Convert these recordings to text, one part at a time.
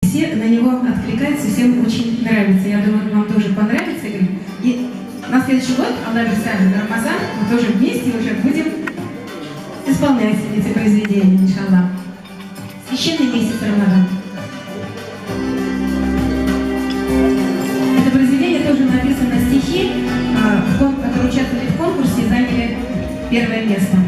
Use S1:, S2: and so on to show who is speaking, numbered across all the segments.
S1: все на него откликаются, всем очень нравится. Я думаю, вам тоже понравится. И на следующий год, Аллах Бисаль, Рамазан, мы тоже вместе уже будем исполнять эти произведения, иншаллах. Священный месяц Рамадан. Это произведение тоже написано стихи, которые участвовали в конкурсе и заняли первое место.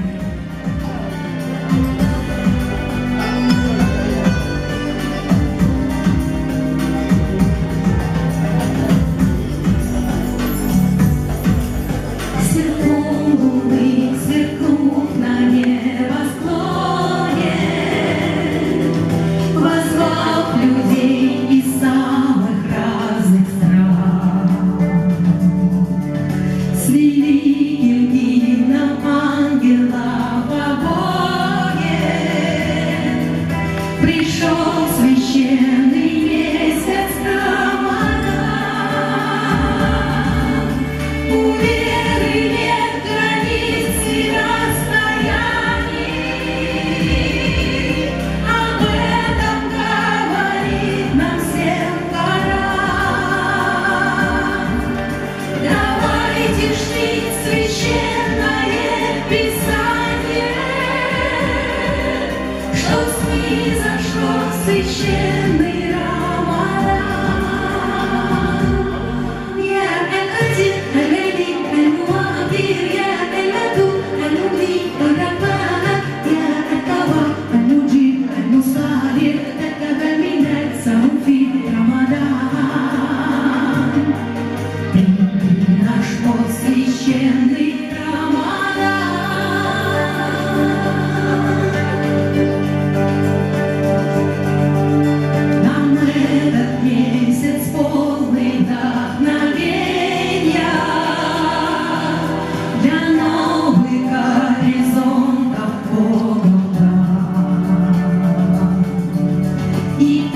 S2: Священный Рамадан. Я Аль-Адиль, Аль-Али, Аль-Муадир, я Аль-Адуд, Аль-Муди, Аль-Рахман, я Аль-Тавваб, Аль-Муджиб, Аль-Мусаввир, Такабаль миналь саум фи Рамадан. Ты наш мой священный Рамадан. И